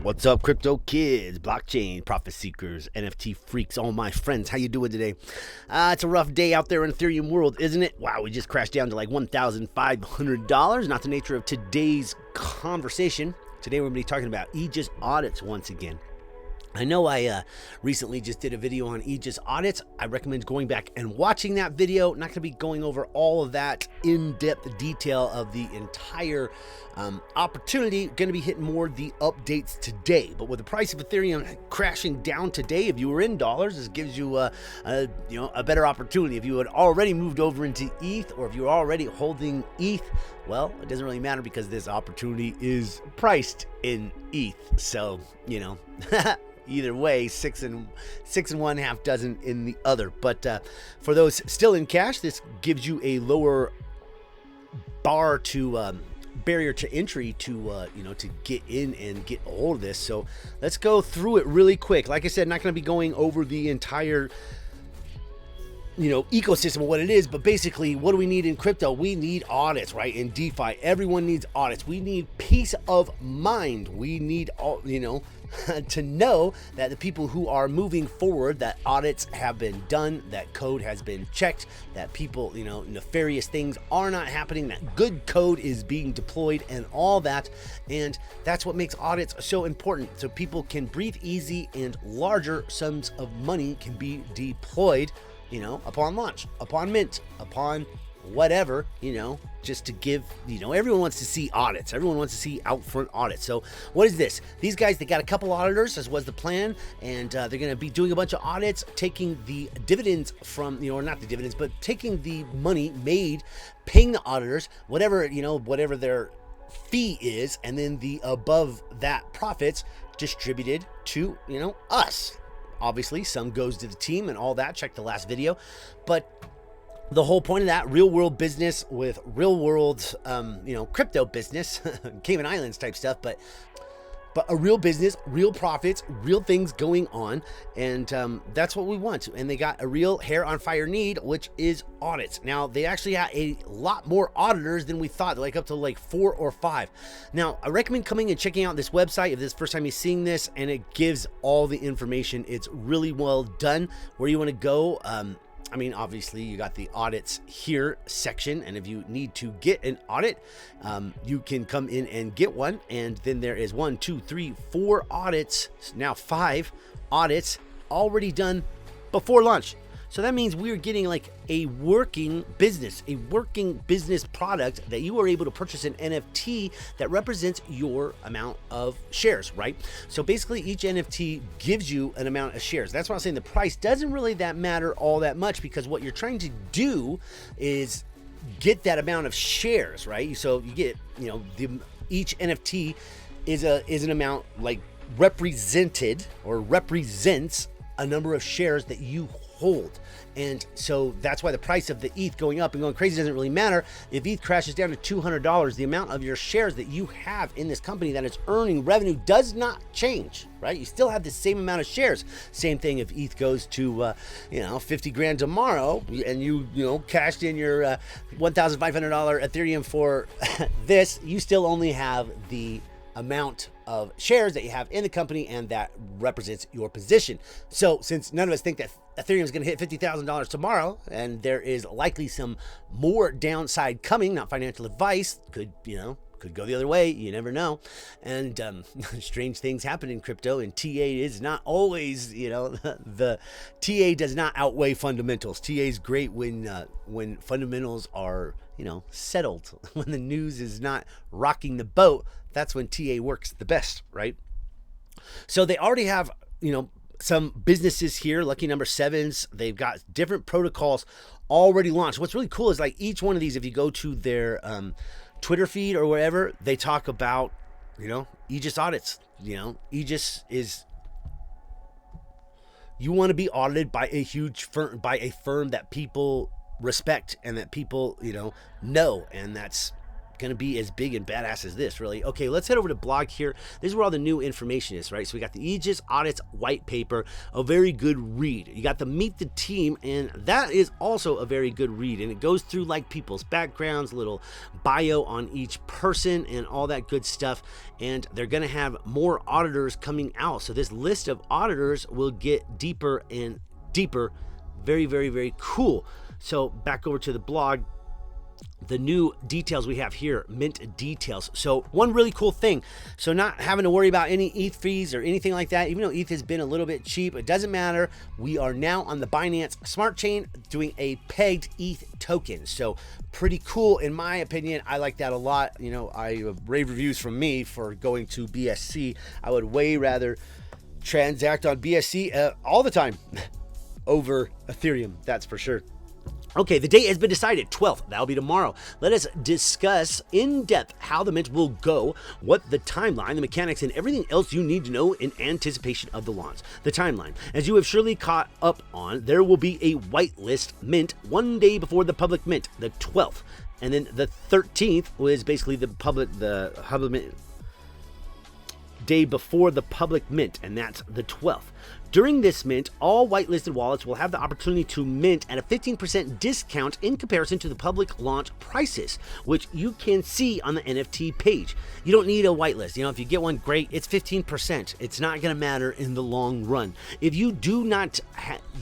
What's up, crypto kids, blockchain, profit seekers, NFT freaks, all my friends? How you doing today? It's a rough day out there in the Ethereum world, isn't it? Wow, we just crashed down to like $1,500. Not the nature of today's conversation. Today we're going to be talking about Aegis Audits once again. I know I recently just did a video on Aegis Audits. I recommend going back and watching that video. Not going to be going over all of that in-depth detail of the entire opportunity. Going to be hitting more the updates today. But with the price of Ethereum crashing down today, if you were in dollars, this gives you a better opportunity. If you had already moved over into ETH, or if you're already holding ETH, well, it doesn't really matter because this opportunity is priced in ETH. So, either way, six and one, half dozen in the other. But for those still in cash, this gives you a lower bar to barrier to entry to to get in and get a hold of this. So let's go through it really quick. Like I said, not going to be going over the entire ecosystem of what it is, but basically, what do we need in crypto? We need audits, right? In DeFi, everyone needs audits. We need peace of mind. We need all, to know that the people who are moving forward, that audits have been done, that code has been checked, that people, nefarious things are not happening, that good code is being deployed and all that. And that's what makes audits so important. So people can breathe easy and larger sums of money can be deployed upon launch, upon mint, upon whatever, just to give, everyone wants to see audits. Everyone wants to see out front audits. So what is this? These guys, they got a couple auditors, as was the plan, and they're going to be doing a bunch of audits, taking the dividends from, or not the dividends, but taking the money made, paying the auditors, whatever their fee is, and then the above that profits distributed to, us. Obviously, some goes to the team and all that. Check the last video. But the whole point of that, real world business with real world, crypto business, Cayman Islands type stuff, but a real business, real profits, real things going on. And that's what we want. And they got a real hair on fire need, which is audits. Now, they actually got a lot more auditors than we thought, like up to like 4 or 5. Now, I recommend coming and checking out this website if this is the first time you're seeing this, and it gives all the information. It's really well done. Where you want to go, obviously you got the audits here section, and if you need to get an audit, you can come in and get one. And then there is 1, 2, 3, 4 audits, now 5 audits already done before launch. So that means we're getting like a working business product that you are able to purchase an NFT that represents your amount of shares, right? So basically each NFT gives you an amount of shares. That's why I'm saying the price doesn't really matter all that much, because what you're trying to do is get that amount of shares, right? So you get, each NFT is an amount like represented or represents a number of shares that you hold. And so that's why the price of the ETH going up and going crazy doesn't really matter. If ETH crashes down to $200, the amount of your shares that you have in this company that is earning revenue does not change, right? You still have the same amount of shares. Same thing if ETH goes to 50 grand tomorrow, and you cashed in your $1,500 Ethereum for this, you still only have the amount of shares that you have in the company, and that represents your position. So since none of us think that Ethereum is going to hit $50,000 tomorrow, and there is likely some more downside coming, not financial advice, could go the other way, you never know. And strange things happen in crypto, and TA is not always, the TA does not outweigh fundamentals. TA is great when fundamentals are, settled, when the news is not rocking the boat. That's when TA works the best, right? So they already have, some businesses here, lucky number 7s. They've got different protocols already launched. What's really cool is like each one of these, if you go to their Twitter feed or wherever, they talk about, Aegis Audits. Aegis is, you want to be audited by a huge firm, by a firm that people respect and that people, know, and that's going to be as big and badass as this, really. Okay, let's head over to blog here. This is where all the new information is, right? So we got the Aegis Audits white paper, a very good read. You got the Meet the Team, and that is also a very good read. And it goes through like people's backgrounds, little bio on each person and all that good stuff. And they're going to have more auditors coming out. So this list of auditors will get deeper and deeper. Very, very, very cool. So back over to the blog. The new details we have here, mint details. So one really cool thing, so not having to worry about any ETH fees or anything like that, even though ETH has been a little bit cheap, it doesn't matter. We are now on the Binance Smart Chain doing a pegged ETH token. So pretty cool in my opinion. I like that a lot. You know, I rave reviews from me for going to BSC. I would way rather transact on BSC all the time over Ethereum, that's for sure. Okay, the date has been decided, 12th. That'll be tomorrow. Let us discuss in depth how the mint will go, what the timeline, the mechanics, and everything else you need to know in anticipation of the launch. The timeline, as you have surely caught up on, there will be a whitelist mint one day before the public mint, the 12th. And then the 13th was basically the public mint day before the public mint, and that's the 12th. During this mint, all whitelisted wallets will have the opportunity to mint at a 15% discount in comparison to the public launch prices, which you can see on the NFT page. You don't need a whitelist. You know, if you get one, great. It's 15%. It's not going to matter in the long run. If you do not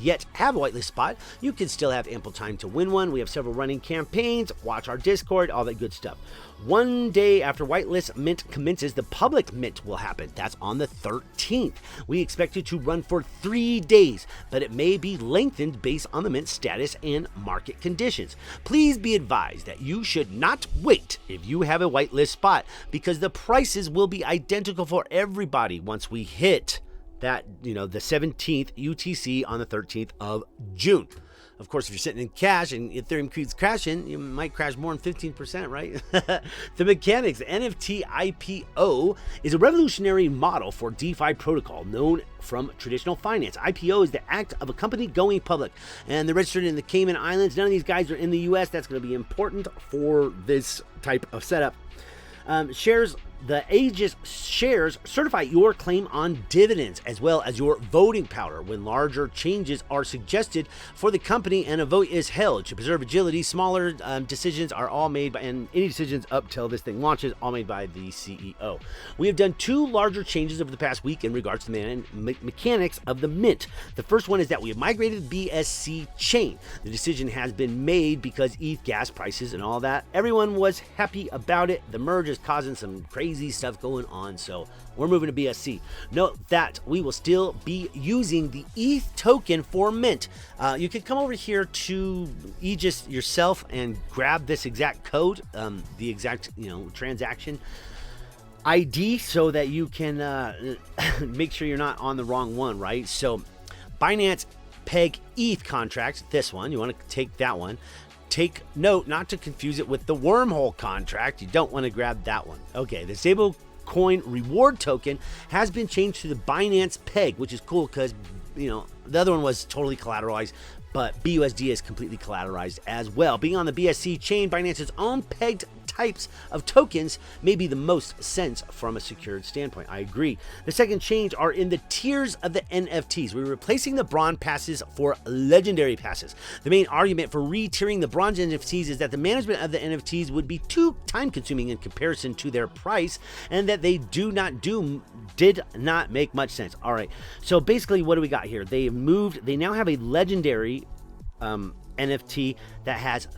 yet have a whitelist spot, you can still have ample time to win one. We have several running campaigns. Watch our Discord, all that good stuff. One day after whitelist mint commences, the public mint will happen. That's on the 13th. We expect it to run for 3 days, but it may be lengthened based on the mint status and market conditions. Please be advised that you should not wait if you have a whitelist spot, because the prices will be identical for everybody once we hit that, you know, the 17th UTC on the 13th of June. Of course, if you're sitting in cash and Ethereum keeps crashing, you might crash more than 15%, right? The mechanics. NFT IPO is a revolutionary model for DeFi protocol known from traditional finance. IPO is the act of a company going public, and they're registered in the Cayman Islands. None of these guys are in the US. That's going to be important for this type of setup. The Aegis shares certify your claim on dividends as well as your voting power when larger changes are suggested for the company and a vote is held. To preserve agility, smaller decisions are all made by, and any decisions up till this thing launches, all made by the CEO. We have done 2 larger changes over the past week in regards to the mechanics of the mint. The first one is that we have migrated the BSC chain. The decision has been made because ETH gas prices and all that. Everyone was happy about it. The merge is causing some crazy stuff going on, so we're moving to BSC. Note that we will still be using the ETH token for mint. You can come over here to Aegis yourself and grab this exact code, the exact transaction ID, so that you can make sure you're not on the wrong one, right? So Binance Peg ETH contract, this one, you want to take that one. Take note not to confuse it with the wormhole contract. You don't want to grab that one. Okay, the stablecoin reward token has been changed to the Binance Peg, which is cool because, the other one was totally collateralized, but BUSD is completely collateralized as well. Being on the BSC chain, Binance's own pegged types of tokens may be the most sense from a secured standpoint. I agree. The second change are in the tiers of the NFTs. We're replacing the bronze passes for legendary passes. The main argument for re-tiering the bronze NFTs is that the management of the NFTs would be too time-consuming in comparison to their price, and that they did not make much sense. All right, so basically what do we got here? They now have a legendary NFT that has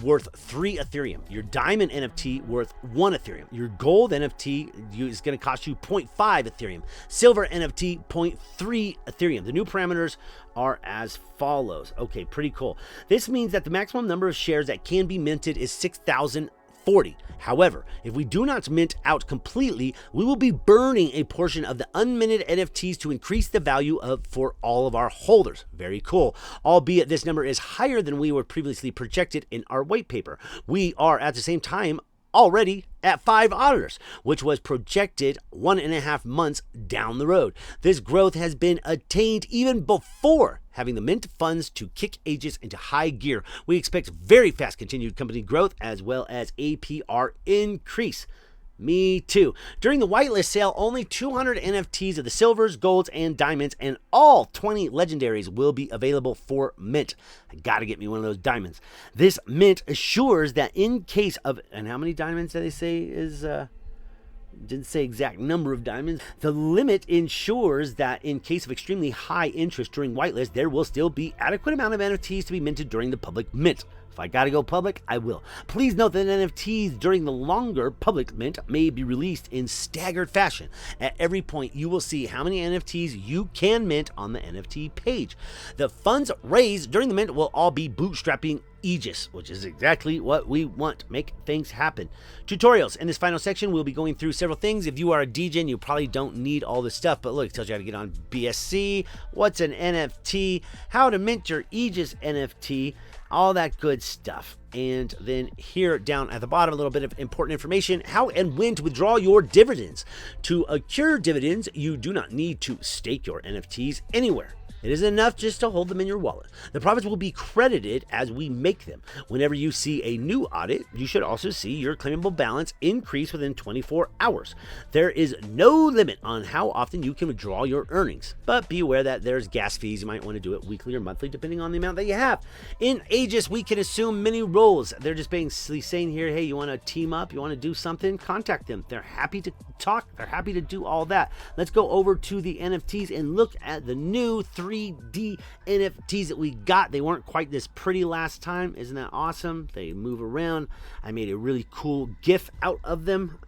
worth 3 Ethereum. Your diamond NFT worth 1 Ethereum. Your gold NFT is going to cost you 0.5 Ethereum. Silver NFT 0.3 Ethereum. The new parameters are as follows. Okay, pretty cool. This means that the maximum number of shares that can be minted is 6,040. However, if we do not mint out completely, we will be burning a portion of the unminted NFTs to increase the value for all of our holders. Very cool. Albeit this number is higher than we were previously projected in our white paper. We are at the same time already at 5 auditors, which was projected 1.5 months down the road. This growth has been attained even before having the mint funds to kick Aegis into high gear. We expect very fast continued company growth as well as APR increase. Me too. During the whitelist sale, only 200 NFTs of the silvers, golds, and diamonds, and all 20 legendaries will be available for mint. I gotta get me one of those diamonds. This mint assures that in case of, and how many diamonds did they say is, didn't say exact number of diamonds. The limit ensures that in case of extremely high interest during whitelist, there will still be adequate amount of NFTs to be minted during the public mint. If I gotta go public, I will. Please note that NFTs during the longer public mint may be released in staggered fashion. At every point, you will see how many NFTs you can mint on the NFT page. The funds raised during the mint will all be bootstrapping Aegis, which is exactly what we want. Make things happen. Tutorials. In this final section, we'll be going through several things. If you are a DJ, you probably don't need all this stuff, but look, it tells you how to get on BSC, what's an NFT, how to mint your Aegis NFT, all that good stuff. And then here down at the bottom, a little bit of important information, how and when to withdraw your dividends. To accrue dividends, you do not need to stake your NFTs anywhere. It is enough just to hold them in your wallet. The profits will be credited as we make them. Whenever you see a new audit, you should also see your claimable balance increase within 24 hours. There is no limit on how often you can withdraw your earnings, but be aware that there's gas fees. You might want to do it weekly or monthly, depending on the amount that you have. In Aegis, we can assume many roles. They're just basically saying here, hey, you want to team up, you want to do something, contact them. They're happy to talk. They're happy to do all that. Let's go over to the NFTs and look at the new 3D NFTs that we got. They weren't quite this pretty last time. Isn't that awesome? They move around. I made a really cool GIF out of them.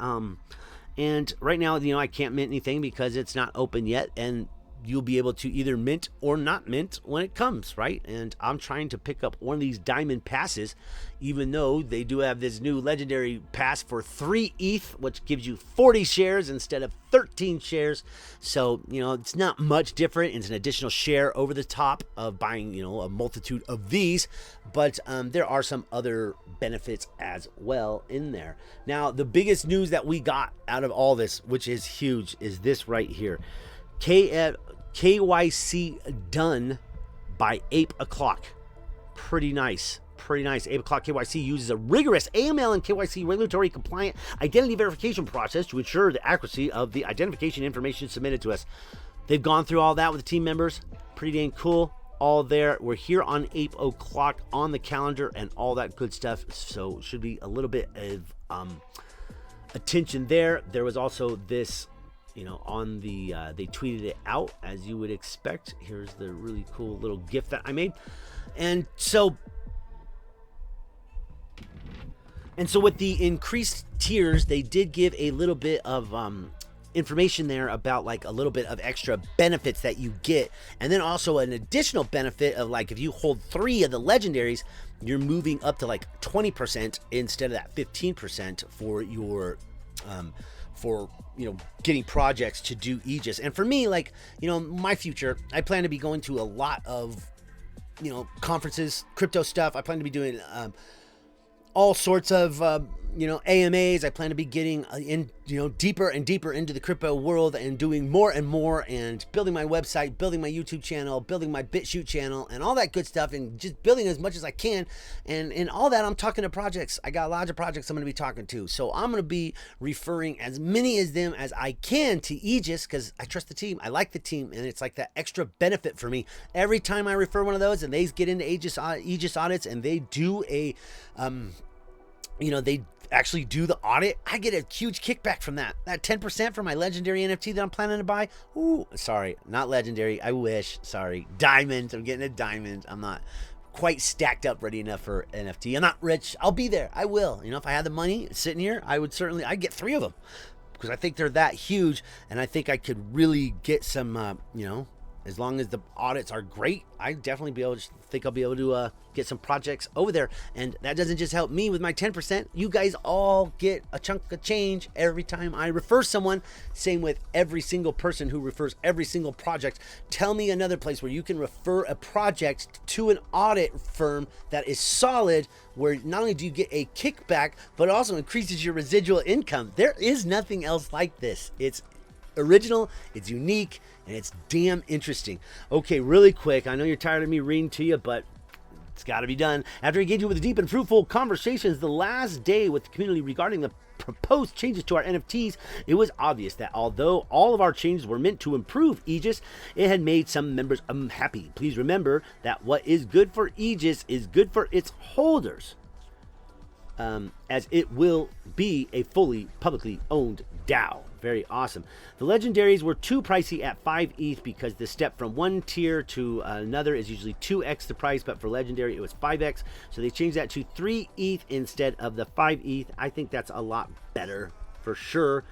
And right now, I can't mint anything because it's not open yet. And you'll be able to either mint or not mint when it comes, right? And I'm trying to pick up one of these diamond passes, even though they do have this new legendary pass for 3 ETH, which gives you 40 shares instead of 13 shares. So, it's not much different. It's an additional share over the top of buying, a multitude of these, but there are some other benefits as well in there. Now, the biggest news that we got out of all this, which is huge, is this right here. KYC done by 8 o'clock. Pretty nice. 8 o'clock KYC uses a rigorous AML and KYC regulatory compliant identity verification process to ensure the accuracy of the identification information submitted to us. They've gone through all that with the team members. Pretty dang cool. All there. We're here on 8 o'clock on the calendar and all that good stuff. So should be a little bit of attention there. There was also this, on the, they tweeted it out as you would expect. Here's the really cool little GIF that I made. And so with the increased tiers, they did give a little bit of information there about like a little bit of extra benefits that you get. And then also an additional benefit of like, if you hold 3 of the legendaries, you're moving up to like 20% instead of that 15% for your, getting projects to do Aegis. And for me, like, my future, I plan to be going to a lot of, conferences, crypto stuff. I plan to be doing all sorts of, AMAs. I plan to be getting deeper and deeper into the crypto world and doing more and more and building my website, building my YouTube channel, building my BitChute channel and all that good stuff and just building as much as I can. And in all that, I'm talking to projects. I got lots of projects I'm going to be talking to. So I'm going to be referring as many of them as I can to Aegis because I trust the team. I like the team and it's like that extra benefit for me. Every time I refer one of those and they get into Aegis Audits and they do a, they actually do the audit, I get a huge kickback from that. That 10% for my legendary NFT that I'm planning to buy. Ooh, sorry, not legendary. I wish. Sorry, diamond. I'm getting a diamond. I'm not quite stacked up ready enough for NFT. I'm not rich. I'll be there. I will. If I had the money sitting here, I'd get 3 of them because I think they're that huge, and I think I could really get some, as long as the audits are great, I definitely think I'll be able to get some projects over there. And that doesn't just help me with my 10%. You guys all get a chunk of change every time I refer someone. Same with every single person who refers every single project. Tell me another place where you can refer a project to an audit firm that is solid, where not only do you get a kickback, but it also increases your residual income. There is nothing else like this. It's original, it's unique, and it's damn interesting. Okay, really quick, I know you're tired of me reading to you, but it's got to be done. After engaging with deep and fruitful conversations the last day with the community regarding the proposed changes to our NFTs, it was obvious that although all of our changes were meant to improve Aegis, it had made some members unhappy. Please remember that what is good for Aegis is good for its holders, as it will be a fully publicly owned DAO. Very awesome. The legendaries were too pricey at 5 ETH because the step from one tier to another is usually 2x the price, but for legendary it was 5x. So they changed that to 3 ETH instead of the 5 ETH. I think that's a lot better for sure.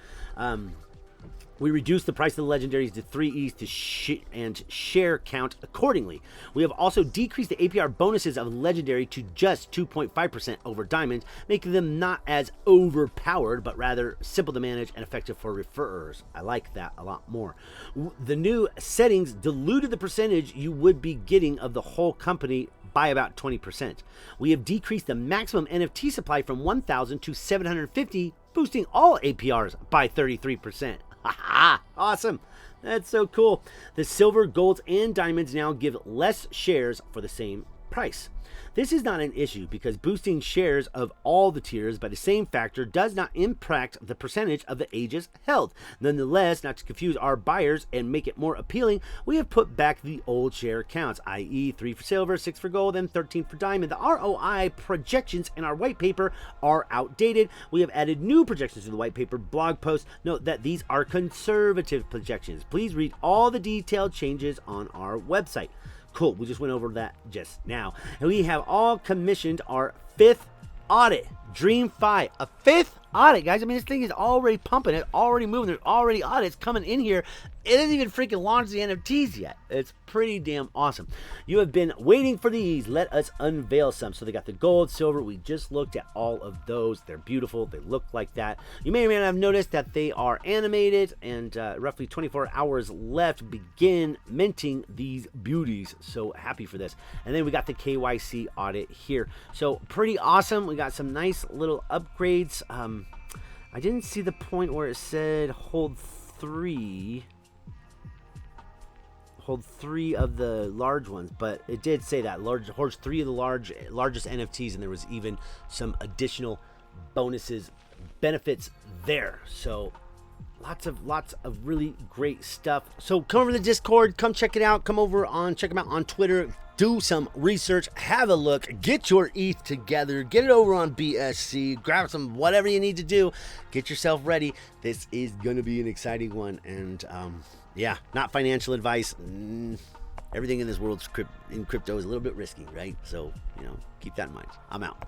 We reduced the price of the legendaries to 3 ETH and share count accordingly. We have also decreased the APR bonuses of legendary to just 2.5% over diamond, making them not as overpowered, but rather simple to manage and effective for referrers. I like that a lot more. The new settings diluted the percentage you would be getting of the whole company by about 20%. We have decreased the maximum NFT supply from 1,000 to 750, boosting all APRs by 33%. Awesome. That's so cool. The silver, golds, and diamonds now give less shares for the same price. This is not an issue because boosting shares of all the tiers by the same factor does not impact the percentage of the Aegis held. Nonetheless, not to confuse our buyers and make it more appealing, we have put back the old share counts, i.e. 3 for silver, 6 for gold, and 13 for diamond. The ROI projections in our white paper are outdated. We have added new projections to the white paper blog post. Note that these are conservative projections. Please read all the detailed changes on our website. Cool, we just went over that just now. And we have all commissioned our 5th audit, DreamFi, a 5th audit, guys. I mean, this thing is already pumping, it's already moving, there's already audits coming in here. It hasn't even freaking launched the NFTs yet. It's pretty damn awesome. You have been waiting for these. Let us unveil some. So they got the gold, silver. We just looked at all of those. They're beautiful. They look like that. You may or may not have noticed that they are animated, and roughly 24 hours left begin minting these beauties. So happy for this. And then we got the KYC audit here. So pretty awesome. We got some nice little upgrades. I didn't see the point where it said hold 3 of the large ones, but it did say that holds 3 of the largest NFTs, and there was even some additional bonuses, benefits there. So lots of really great stuff. So come over to the Discord, come check it out, check them out on Twitter, do some research, have a look, get your ETH together, get it over on BSC, grab some whatever you need to do, get yourself ready. This is gonna be an exciting one. And yeah, not financial advice. Everything in this world in crypto is a little bit risky, right? So, keep that in mind. I'm out.